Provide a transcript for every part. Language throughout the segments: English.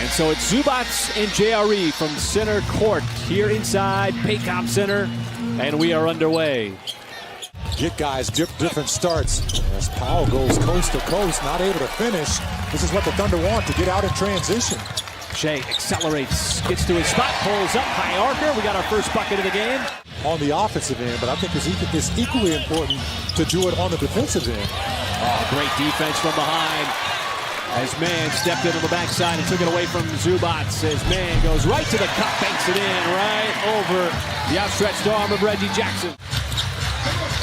And so it's Zubac and JRE from center court here inside Paycom Center, and we are underway. Get guys different starts as Powell goes coast to coast, not able to finish. This is what the Thunder want, to get out in transition. Shea accelerates, gets to his spot, pulls up, high archer. We got our first bucket of the game. On the offensive end, but I think it's equally important to do it on the defensive end. Oh, great defense from behind. As Mann stepped in on the backside and took it away from Zubac. As Mann goes right to the cup, banks it in right over the outstretched arm of Reggie Jackson.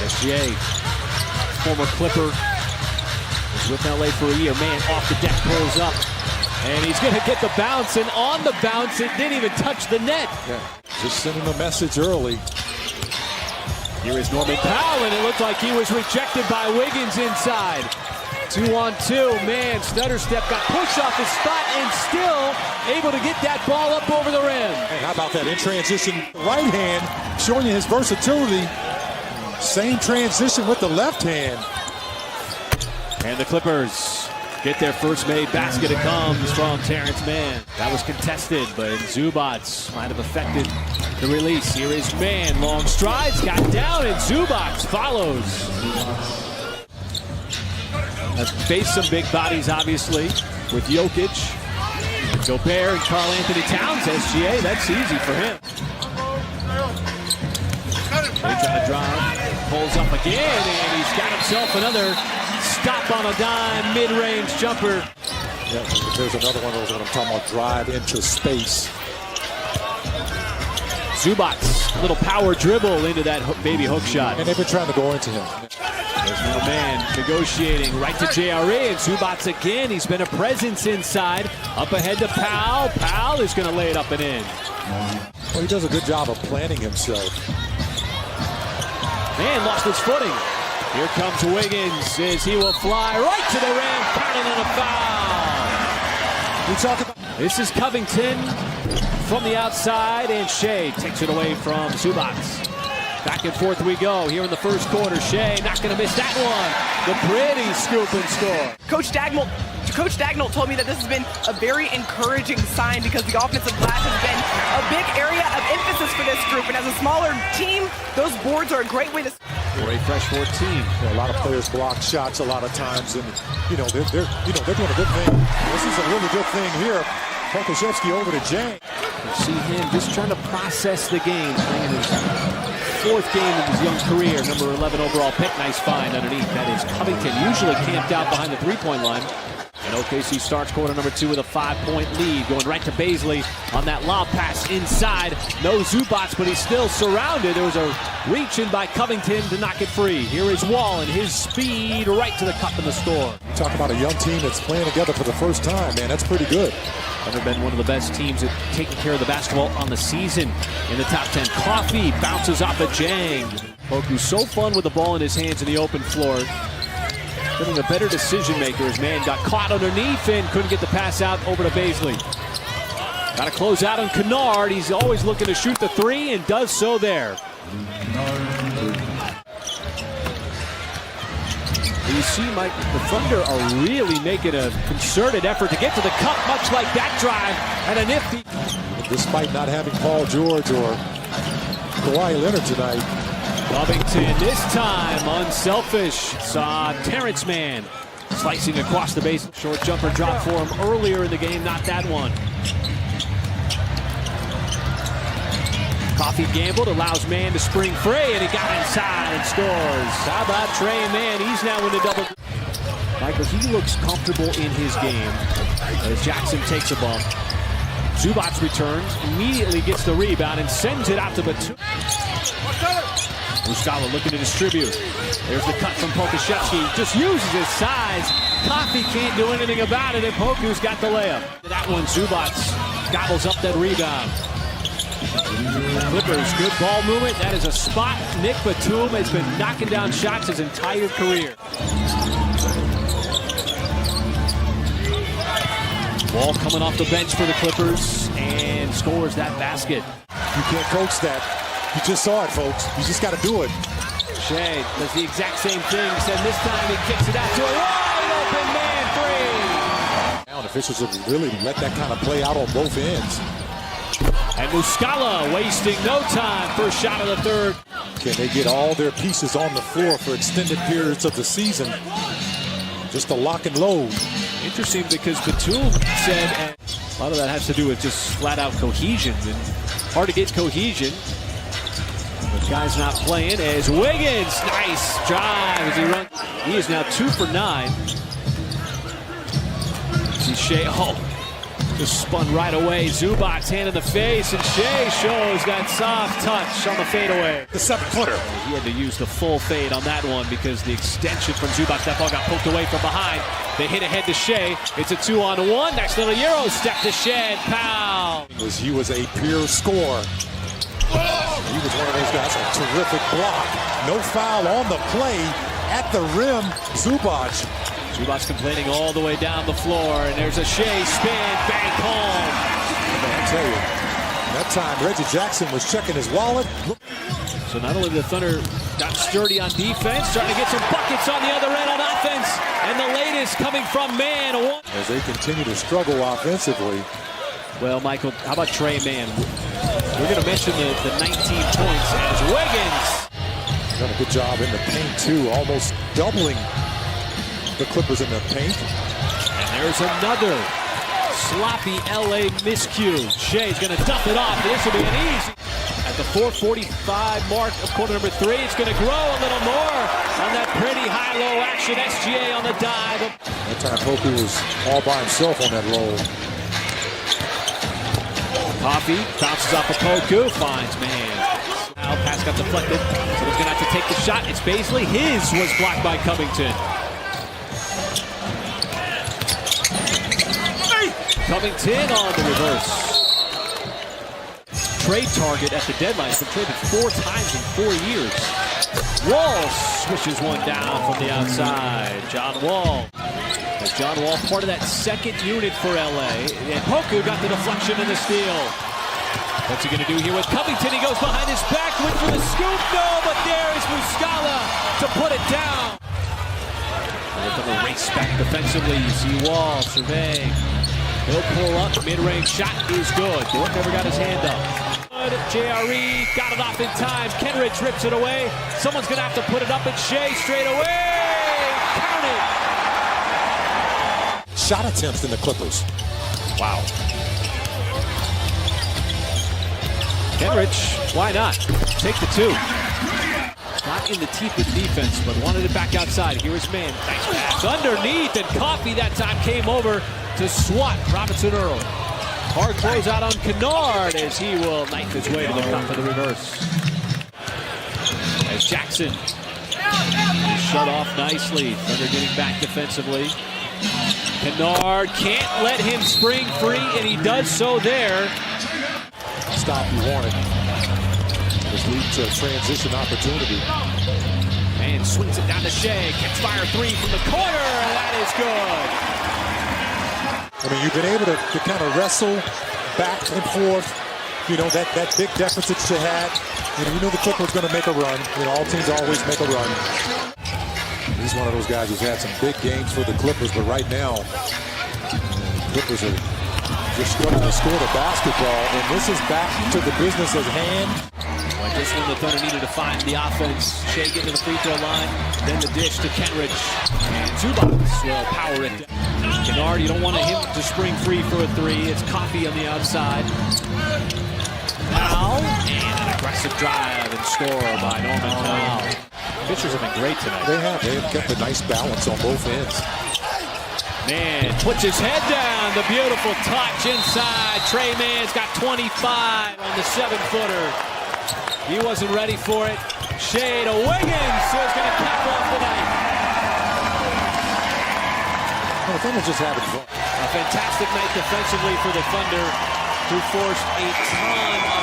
SGA, former Clipper, is with LA for a year. Mann off the deck, pulls up, and he's going to get the bounce, and on the bounce, it didn't even touch the net. Yeah, just sending a message early. Here is Norman Powell, and it looked like he was rejected by Wiggins inside. 2-on-2, Mann, stutter step, got pushed off his spot, and still able to get that ball up over the rim. And how about that in transition, right hand, showing you his versatility. Same transition with the left hand. And the Clippers get their first made basket. It comes from Terrence Mann. That was contested, but Zubac might have affected the release. Here is Mann, long strides, got down, and Zubac follows. Has faced some big bodies, obviously, with Jokic, Gobert, and Karl Anthony Towns. SGA, that's easy for him. They try to drive, pulls up again, and he's got himself another stop on a dime, mid-range jumper. Yeah, there's another one of those, what I'm talking about, drive into space. Zubac, a little power dribble into that baby hook shot. And they've been trying to go into him. There's no man negotiating right to JRE, and Zubac again. He's been a presence inside. Up ahead to Powell. Powell is going to lay it up and in. Well, he does a good job of planning himself. Man lost his footing. Here comes Wiggins as he will fly right to the rim, counting on a foul. We talk about This is Covington from the outside, and Shea takes it away from Zubac. Back and forth we go here in the first quarter. Shea not going to miss that one. The pretty scoop and score. Coach Dagnall told me that this has been a very encouraging sign because the offensive glass has been a big area of emphasis for this group. And as a smaller team, those boards are a great way to... Great fresh 14. a lot of players block shots a lot of times, and they're doing a good thing. This is a really good thing here. Pokusevski over to Jang. You see him just trying to process the game, playing his fourth game of his young career. Number 11 overall pick. Nice find underneath. That is Covington, usually camped out behind the three-point line. And OKC starts quarter number 2 with a 5-point lead. Going right to Bazley on that lob pass inside. No Zubac, but he's still surrounded. There was a reach in by Covington to knock it free. Here is Wall and his speed right to the cup in the store. Talk about a young team that's playing together for the first time, man. That's pretty good. They've been one of the best teams at taking care of the basketball on the season. In the top 10, Coffee bounces off of Jang. Poku's so fun with the ball in his hands in the open floor. Getting a better decision maker as Mann got caught underneath and couldn't get the pass out over to Bazley. Got to close out on Kennard. He's always looking to shoot the three and does so there. You see, Mike, the Thunder are really making a concerted effort to get to the cup, much like that drive, and a nifty. Despite not having Paul George or Kawhi Leonard tonight. Covington this time unselfish. Saw Terrence Mann slicing across the base. Short jumper drop for him earlier in the game, not that one. Coffee gambled, allows Mann to spring free, and he got inside and scores. How about Trey Mann? He's now in the double. Michael, he looks comfortable in his game as Jackson takes a bump. Zubac returns, immediately gets the rebound and sends it out to Batum. Muscala looking to distribute. There's the cut from Pokusevski. Just uses his size. Coffee can't do anything about it, and Poku's got the layup. That one, Zubac gobbles up that rebound. Clippers, good ball movement. That is a spot. Nick Batum has been knocking down shots his entire career. Ball coming off the bench for the Clippers and scores that basket. You can't coach that. You just saw it, folks. You just got to do it. Shea does the exact same thing, except this time he kicks it out to a wide open man three. officials have really let that kind of play out on both ends. And Muscala wasting no time. First shot of the third. Can they get all their pieces on the floor for extended periods of the season? Just a lock and load. Interesting because Batum said, and a lot of that has to do with just flat out cohesion, and hard to get cohesion. The guy's not playing as Wiggins, nice drive as he runs. He is now 2 for 9. See Shea, just spun right away. Zubac's hand in the face, and Shea shows that soft touch on the fadeaway. The 7-footer. He had to use the full fade on that one because the extension from Zubac, that ball got poked away from behind. They hit ahead to Shea. It's a 2-on-1. Next little Euro step to Shea. Pow. He was a pure scorer. He was one of those guys, a terrific block. No foul on the play at the rim. Zubac. Zubac's complaining all the way down the floor, and there's a Shea spin, bank home. I tell you, that time Reggie Jackson was checking his wallet. So not only the Thunder got sturdy on defense, starting to get some buckets on the other end on offense, and the latest coming from Mann. As they continue to struggle offensively. Well, Michael, how about Trey Mann? We're going to mention the 19 points as Wiggins. Done a good job in the paint, too, almost doubling the Clippers in the paint. And there's another sloppy LA miscue. Shea's going to dump it off. This will be an easy. At the 4:45 mark of quarter number 3, it's going to grow a little more on that pretty high-low action. SGA on the dive. That time Poku was all by himself on that roll. Coffee bounces off of Poku, finds Mann. Now pass got deflected, so he's going to have to take the shot. It's Baisley. His was blocked by Covington. Covington on the reverse. Trade target at the deadline. He's been traded 4 times in 4 years. Wall swishes one down from the outside. John Wall. As John Wall, part of that second unit for LA. And Poku got the deflection and the steal. What's he going to do here with Covington? He goes behind his back, went for the scoop. No, but there is Muscala to put it down. They're going to race back defensively. You see Wall surveying. He'll pull up. Mid-range shot is good. Dort never got his hand up. JRE got it off in time. Kenrich rips it away. Someone's going to have to put it up at Shea straight away. Count it. Shot attempts in the Clippers. Wow. Kenrich, why not? Take the 2. Not in the teeth of defense, but wanted it back outside. Here is Mann. Nice pass underneath, and Coffee that time came over to swat Robinson Earl. Hard close out on Kennard as he will knife his way to the cup of the reverse. As Jackson shut off nicely. Thunder getting back defensively. Kennard can't let him spring free, and he does so there. Stop you wanted. This leads to a transition opportunity. And swings it down to Shea. Catch fire 3 from the corner. That is good. I mean, you've been able to kind of wrestle back and forth. You know, that big deficit you had. You know the Clippers going to make a run. You know, all teams always make a run. He's one of those guys who's had some big games for the Clippers, but right now, the Clippers are just struggling to score the basketball, and this is back to the business at hand. Like this one, the Thunder needed to find the offense. Shea getting to the free throw line, then the dish to Kenrich. And Zubac will power it down. Kennard, you don't want him to spring free for a 3. It's Coffee on the outside. Now, and an aggressive drive and score by Norman Powell. Pitchers have been great tonight. They have kept a nice balance on both ends. Mann puts his head down. The beautiful touch inside. Trey Mann's got 25 on the 7-footer. He wasn't ready for it. Shea to Wiggins, who's going to cap off the night. Well, the Thunder just having fun. A fantastic night defensively for the Thunder, who forced a ton of